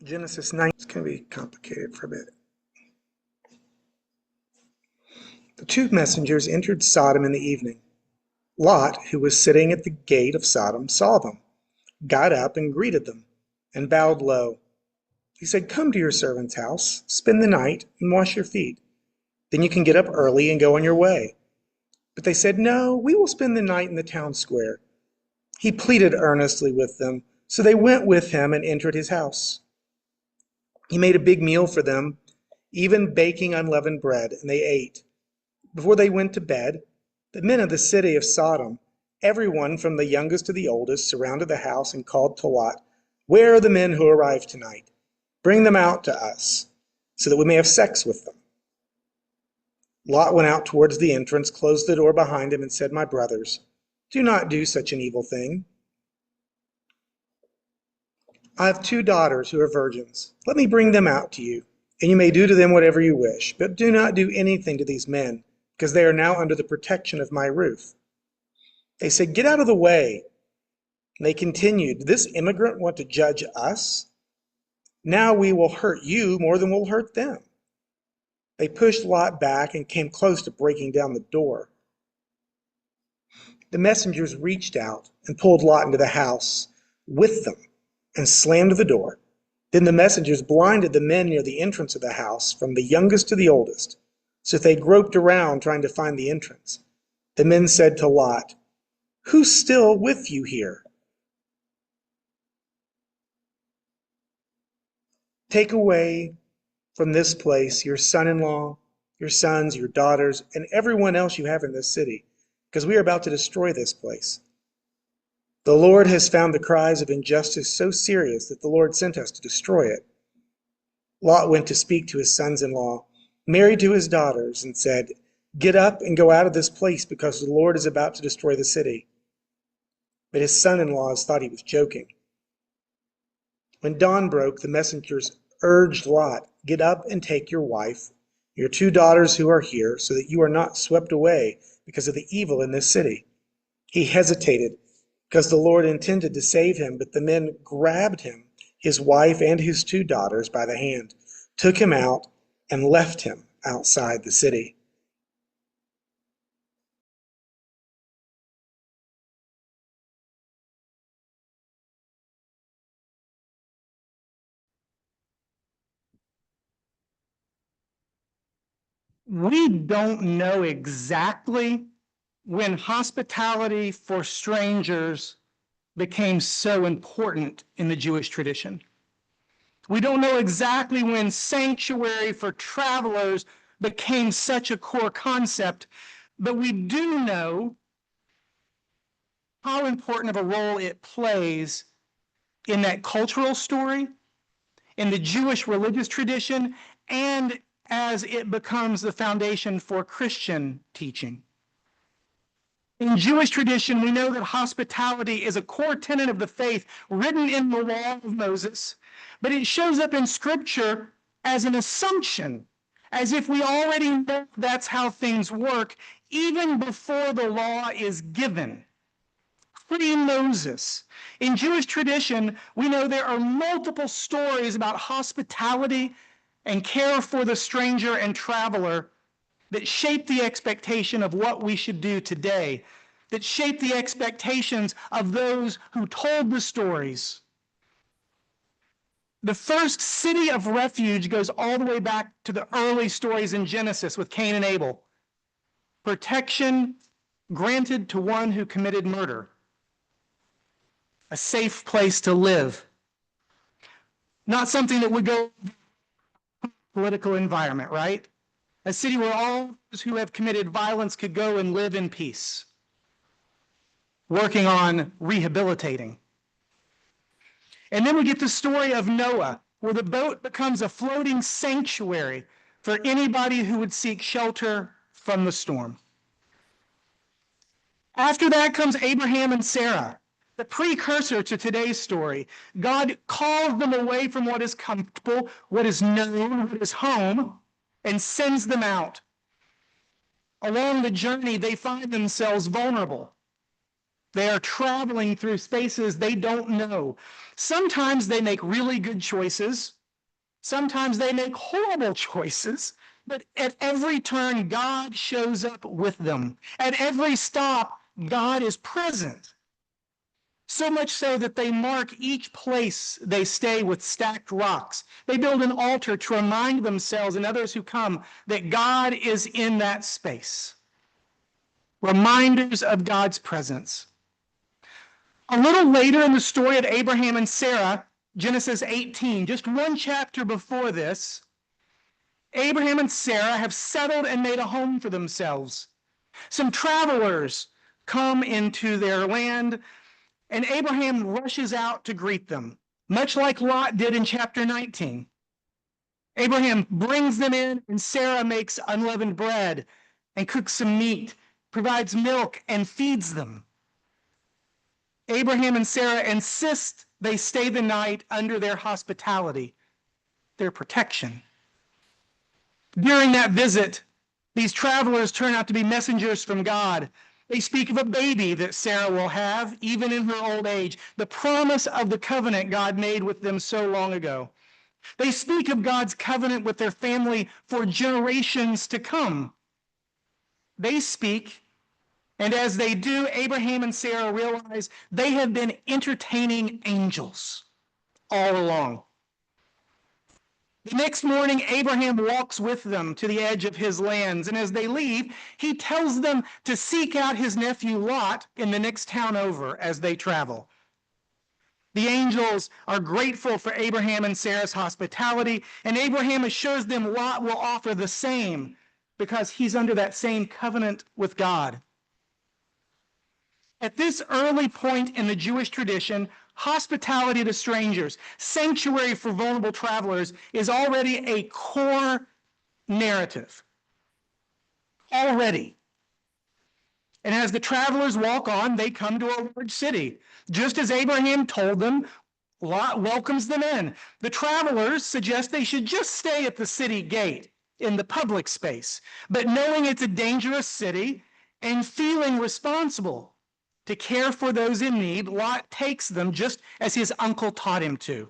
Genesis 9 is going to be complicated for a bit. The two messengers entered Sodom in the evening. Lot, who was sitting at the gate of Sodom, saw them, got up and greeted them, and bowed low. He said, "Come to your servant's house, spend the night, and wash your feet. Then you can get up early and go on your way." But they said, "No, we will spend the night in the town square." He pleaded earnestly with them, so they went with him and entered his house. He made a big meal for them, even baking unleavened bread, and they ate. Before they went to bed, the men of the city of Sodom, everyone from the youngest to the oldest, surrounded the house and called to Lot, "Where are the men who arrived tonight? Bring them out to us, so that we may have sex with them." Lot went out towards the entrance, closed the door behind him, and said, "My brothers, do not do such an evil thing. I have 2 daughters who are virgins. Let me bring them out to you, and you may do to them whatever you wish, but do not do anything to these men, because they are now under the protection of my roof." They said, "Get out of the way." And they continued, "Did this immigrant want to judge us? Now we will hurt you more than we'll hurt them." They pushed Lot back and came close to breaking down the door. The messengers reached out and pulled Lot into the house with them and slammed the door. Then the messengers blinded the men near the entrance of the house, from the youngest to the oldest, so they groped around trying to find the entrance. The men said to Lot, "Who's still with you here? Take away from this place your son-in-law, your sons, your daughters, and everyone else you have in this city, because we are about to destroy this place. The Lord has found the cries of injustice so serious that the Lord sent us to destroy it." Lot went to speak to his sons-in-law, married to his daughters, and said, "Get up and go out of this place, because the Lord is about to destroy the city." But his son-in-laws thought he was joking. When dawn broke, the messengers urged Lot, "Get up and take your wife, your 2 daughters who are here, so that you are not swept away because of the evil in this city." He hesitated, because the Lord intended to save him, but the men grabbed him, his wife, and his 2 daughters by the hand, took him out, and left him outside the city. We don't know exactly when hospitality for strangers became so important in the Jewish tradition. We don't know exactly when sanctuary for travelers became such a core concept, but we do know how important of a role it plays in that cultural story, in the Jewish religious tradition, and as it becomes the foundation for Christian teaching. In Jewish tradition, we know that hospitality is a core tenet of the faith written in the law of Moses, but it shows up in Scripture as an assumption, as if we already know that's how things work, even before the law is given. Pre-Moses. In Jewish tradition, we know there are multiple stories about hospitality and care for the stranger and traveler that shape the expectation of what we should do today, that shape the expectations of those who told the stories. The first city of refuge goes all the way back to the early stories in Genesis with Cain and Abel. Protection granted to one who committed murder. A safe place to live. Not something that would go political environment, right? A city where all those who have committed violence could go and live in peace, working on rehabilitating. And then we get the story of Noah, where the boat becomes a floating sanctuary for anybody who would seek shelter from the storm. After that comes Abraham and Sarah, the precursor to today's story. God calls them away from what is comfortable, what is known, what is home, and sends them out. Along the journey, they find themselves vulnerable. They are traveling through spaces they don't know. Sometimes they make really good choices. Sometimes they make horrible choices. But at every turn, God shows up with them. At every stop, God is present. So much so that they mark each place they stay with stacked rocks. They build an altar to remind themselves and others who come that God is in that space. Reminders of God's presence. A little later in the story of Abraham and Sarah, Genesis 18, just one chapter before this, Abraham and Sarah have settled and made a home for themselves. Some travelers come into their land, and Abraham rushes out to greet them, much like Lot did in chapter 19. Abraham brings them in, and Sarah makes unleavened bread and cooks some meat, provides milk, and feeds them. Abraham and Sarah insist they stay the night under their hospitality, their protection. During that visit, these travelers turn out to be messengers from God. They speak of a baby that Sarah will have, even in her old age, the promise of the covenant God made with them so long ago. They speak of God's covenant with their family for generations to come. They speak, and as they do, Abraham and Sarah realize they have been entertaining angels all along. The next morning, Abraham walks with them to the edge of his lands, and as they leave, he tells them to seek out his nephew Lot in the next town over as they travel. The angels are grateful for Abraham and Sarah's hospitality, and Abraham assures them Lot will offer the same because he's under that same covenant with God. At this early point in the Jewish tradition, hospitality to strangers, sanctuary for vulnerable travelers, is already a core narrative. Already. And as the travelers walk on, they come to a large city. Just as Abraham told them, Lot welcomes them in. The travelers suggest they should just stay at the city gate in the public space. But knowing it's a dangerous city and feeling responsible to care for those in need, Lot takes them just as his uncle taught him to,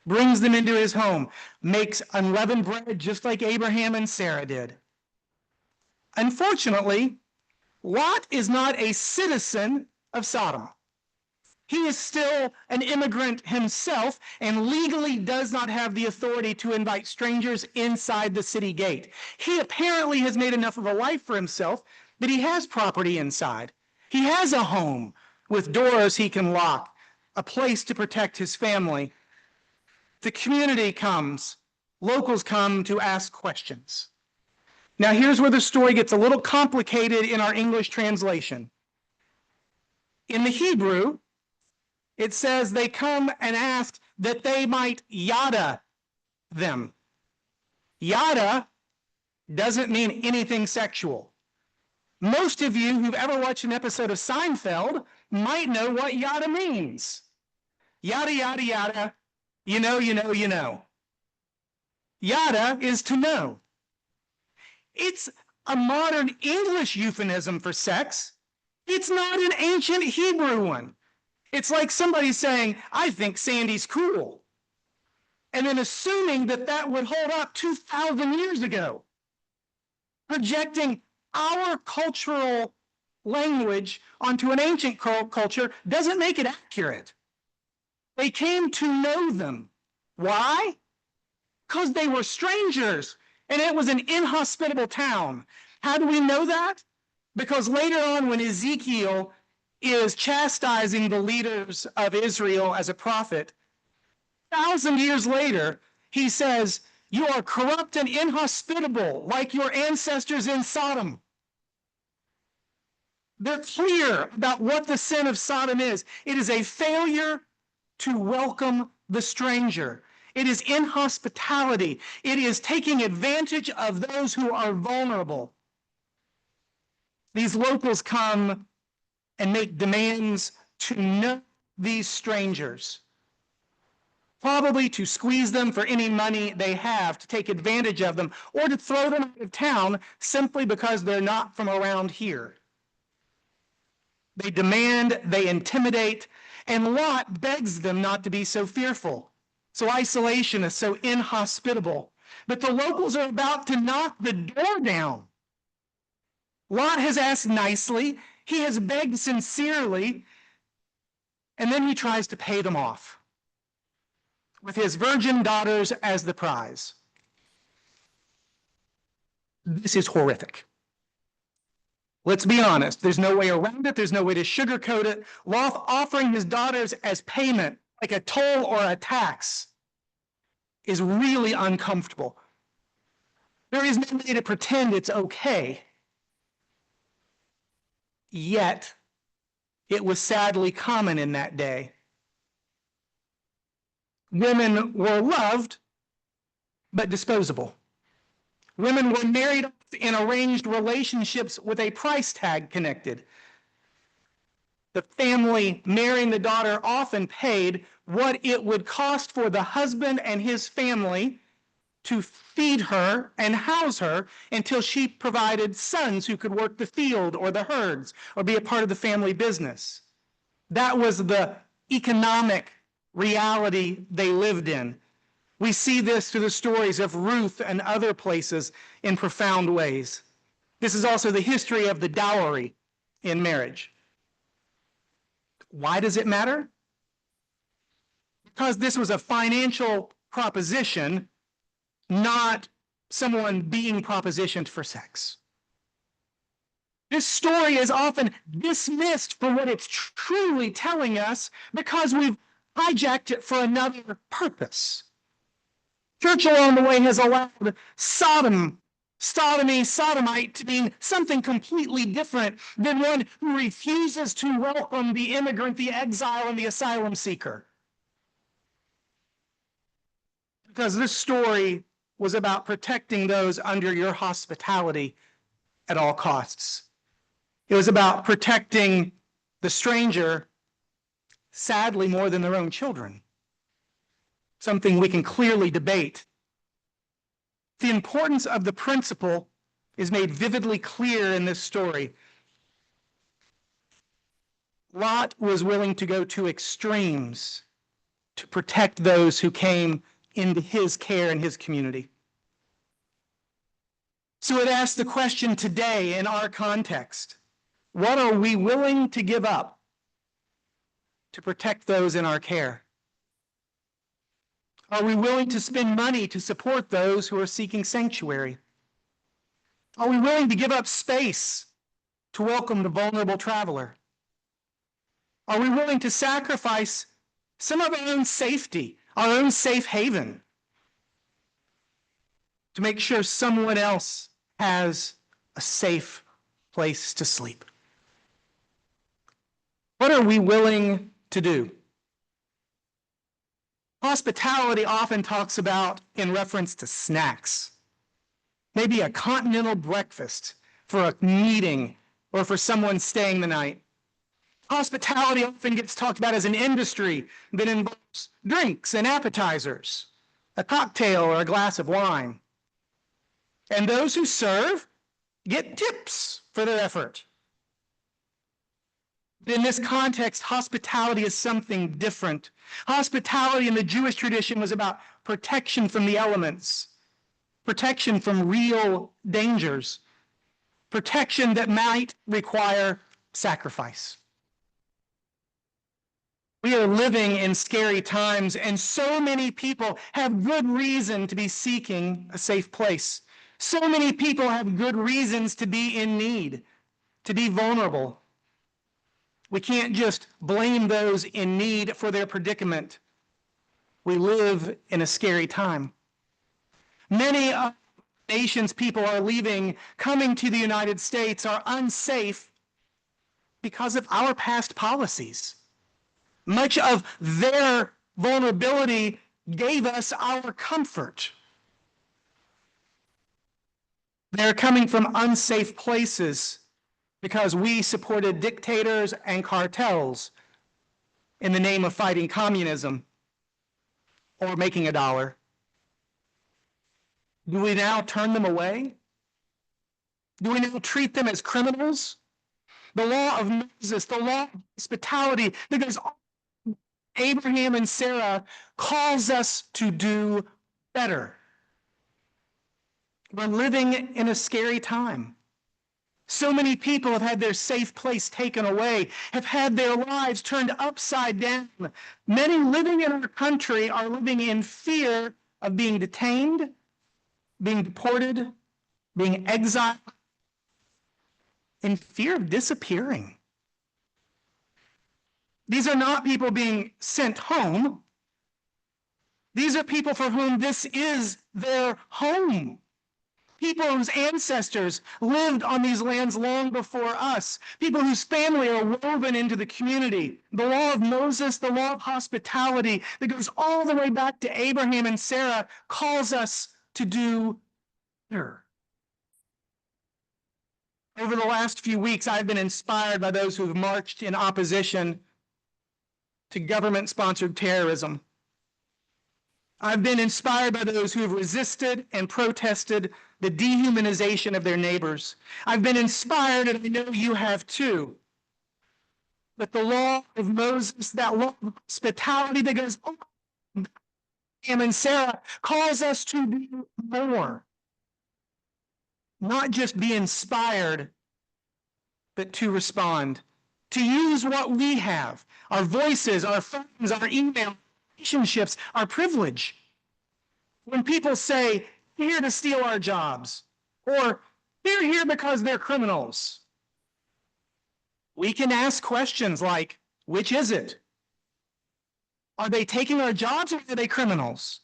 brings them into his home, makes unleavened bread just like Abraham and Sarah did. Unfortunately, Lot is not a citizen of Sodom. He is still an immigrant himself and legally does not have the authority to invite strangers inside the city gate. He apparently has made enough of a life for himself that he has property inside. He has a home with doors he can lock, a place to protect his family. The community comes, locals come to ask questions. Now here's where the story gets a little complicated in our English translation. In the Hebrew, it says they come and ask that they might yada them. Yada doesn't mean anything sexual. Most of you who've ever watched an episode of Seinfeld might know what yada means. Yada, yada, yada, you know, you know, you know. Yada is to know. It's a modern English euphemism for sex. It's not an ancient Hebrew one. It's like somebody saying, I think Sandy's cool. And then assuming that that would hold up 2,000 years ago. Projecting our cultural language onto an ancient culture doesn't make it accurate. They came to know them. Why? Because they were strangers, and it was an inhospitable town. How do we know that? Because later on, when Ezekiel is chastising the leaders of Israel as a prophet, 1,000 years later, he says, you are corrupt and inhospitable like your ancestors in Sodom. They're clear about what the sin of Sodom is. It is a failure to welcome the stranger. It is inhospitality. It is taking advantage of those who are vulnerable. These locals come and make demands to know these strangers, probably to squeeze them for any money they have, to take advantage of them, or to throw them out of town simply because they're not from around here. They demand, they intimidate, and Lot begs them not to be so fearful. So isolation is so inhospitable. But the locals are about to knock the door down. Lot has asked nicely, he has begged sincerely, and then he tries to pay them off with his virgin daughters as the prize. This is horrific. Let's be honest, there's no way around it, there's no way to sugarcoat it. Lot offering his daughters as payment, like a toll or a tax, is really uncomfortable. There is no way to pretend it's okay. Yet, it was sadly common in that day. Women were loved, but disposable. Women were married in arranged relationships with a price tag connected. The family marrying the daughter often paid what it would cost for the husband and his family to feed her and house her until she provided sons who could work the field or the herds or be a part of the family business. That was the economic reality they lived in. We see this through the stories of Ruth and other places in profound ways. This is also the history of the dowry in marriage. Why does it matter? Because this was a financial proposition, not someone being propositioned for sex. This story is often dismissed for what it's truly telling us because we've hijacked it for another purpose. Church along the way has allowed sodomite to mean something completely different than one who refuses to welcome the immigrant, the exile, and the asylum seeker. Because this story was about protecting those under your hospitality at all costs. It was about protecting the stranger, sadly, more than their own children. Something we can clearly debate. The importance of the principle is made vividly clear in this story. Lot was willing to go to extremes to protect those who came into his care and his community. So it asks the question today in our context, what are we willing to give up to protect those in our care? Are we willing to spend money to support those who are seeking sanctuary? Are we willing to give up space to welcome the vulnerable traveler? Are we willing to sacrifice some of our own safety, our own safe haven, to make sure someone else has a safe place to sleep? What are we willing to do? Hospitality often talks about in reference to snacks. Maybe a continental breakfast for a meeting or for someone staying the night. Hospitality often gets talked about as an industry that involves drinks and appetizers, a cocktail or a glass of wine. And those who serve get tips for their effort. In this context, hospitality is something different. Hospitality in the Jewish tradition was about protection from the elements, protection from real dangers, protection that might require sacrifice. We are living in scary times, and so many people have good reason to be seeking a safe place. So many people have good reasons to be in need, to be vulnerable. We can't just blame those in need for their predicament. We live in a scary time. Many of the nations people are leaving, coming to the United States, are unsafe because of our past policies. Much of their vulnerability gave us our comfort. They're coming from unsafe places because we supported dictators and cartels in the name of fighting communism or making a dollar. Do we now turn them away? Do we now treat them as criminals? the law of Moses, the law of hospitality that goes on. Abraham and Sarah calls us to do better. We're living in a scary time. So many people have had their safe place taken away, have had their lives turned upside down. Many living in our country are living in fear of being detained, being deported, being exiled, in fear of disappearing. These are not people being sent home. These are people for whom this is their home. People whose ancestors lived on these lands long before us. People whose family are woven into the community. The law of Moses, the law of hospitality that goes all the way back to Abraham and Sarah calls us to do better. Over the last few weeks, I've been inspired by those who have marched in opposition to government-sponsored terrorism. I've been inspired by those who have resisted and protested the dehumanization of their neighbors. I've been inspired, and I know you have too. But the law of Moses, that law of hospitality that goes on, Abraham and Sarah, calls us to do more. Not just be inspired, but to respond. To use what we have, our voices, our phones, our email, relationships, our privilege. When people say, "They're here to steal our jobs," or "They're here because they're criminals," we can ask questions like, which is it? Are they taking our jobs, or are they criminals?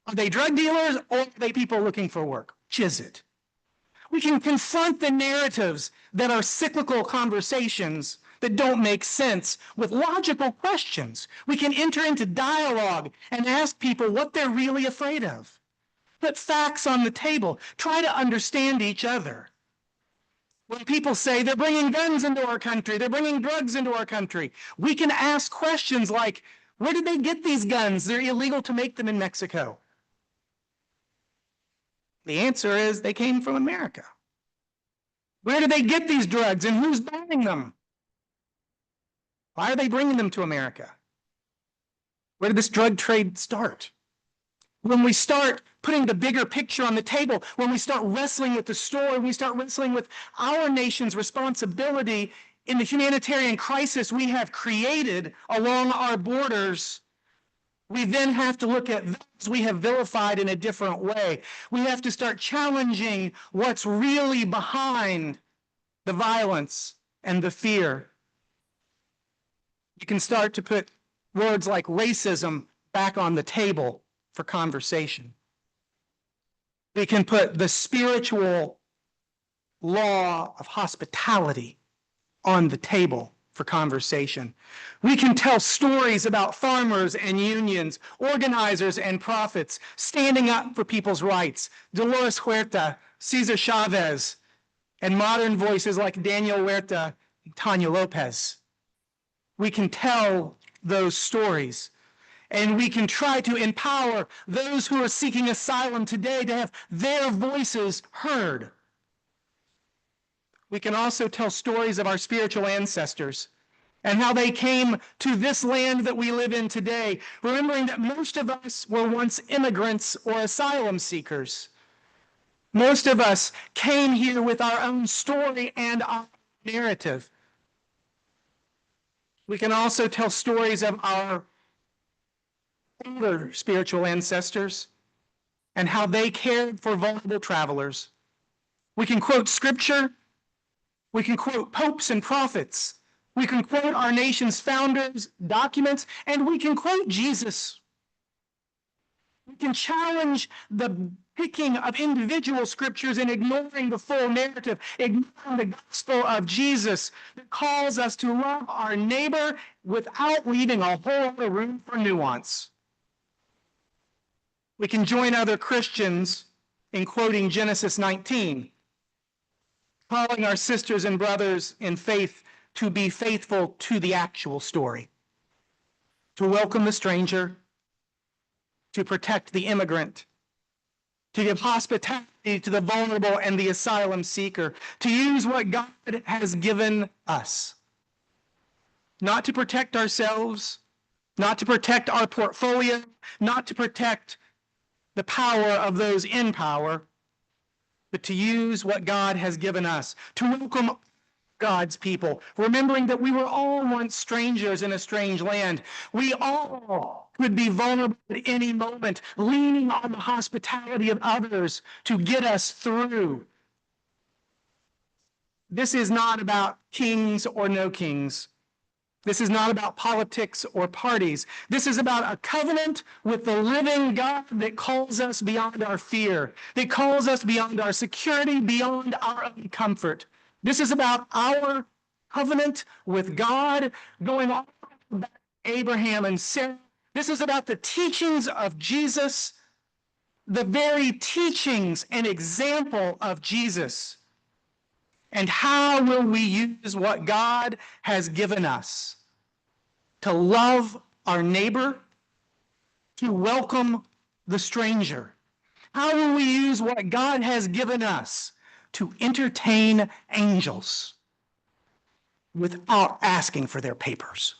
Are they drug dealers, or are they people looking for work? Which is it? We can confront the narratives that are cyclical conversations that don't make sense with logical questions. We can enter into dialogue and ask people what they're really afraid of. Put facts on the table. Try to understand each other. When people say they're bringing guns into our country, they're bringing drugs into our country, we can ask questions like, where did they get these guns? They're illegal to make them in Mexico. The answer is they came from America. Where did they get these drugs and who's buying them? Why are they bringing them to America? Where did this drug trade start? When we start putting the bigger picture on the table, when we start wrestling with the story, when we start wrestling with our nation's responsibility in the humanitarian crisis we have created along our borders, we then have to look at those we have vilified in a different way. We have to start challenging what's really behind the violence and the fear. You can start to put words like racism back on the table for conversation. We can put the spiritual law of hospitality on the table for conversation. We can tell stories about farmers and unions, organizers and prophets standing up for people's rights. Dolores Huerta, Cesar Chavez, and modern voices like Daniel Huerta and Tanya Lopez. We can tell those stories, and we can try to empower those who are seeking asylum today to have their voices heard. We can also tell stories of our spiritual ancestors and how they came to this land that we live in today, remembering that most of us were once immigrants or asylum seekers. Most of us came here with our own story and our narrative. We can also tell stories of our older spiritual ancestors and how they cared for vulnerable travelers. We can quote scripture. We can quote popes and prophets. We can quote our nation's founders' documents, and we can quote Jesus. We can challenge the picking of individual scriptures and ignoring the full narrative, ignoring the gospel of Jesus that calls us to love our neighbor without leaving a whole lot of room for nuance. We can join other Christians in quoting Genesis 19, calling our sisters and brothers in faith to be faithful to the actual story, to welcome the stranger, to protect the immigrant, to give hospitality to the vulnerable and the asylum seeker, to use what God has given us, not to protect ourselves, not to protect our portfolio, not to protect the power of those in power, but to use what God has given us, to welcome God's people, remembering that we were all once strangers in a strange land. We all could be vulnerable at any moment, leaning on the hospitality of others to get us through. This is not about kings or no kings. This is not about politics or parties. This is about a covenant with the living God that calls us beyond our fear, that calls us beyond our security, beyond our own comfort. This is about our covenant with God going all back to Abraham and Sarah. This is about the teachings of Jesus, the very teachings and example of Jesus. And how will we use what God has given us to love our neighbor, to welcome the stranger? How will we use what God has given us to entertain angels without asking for their papers?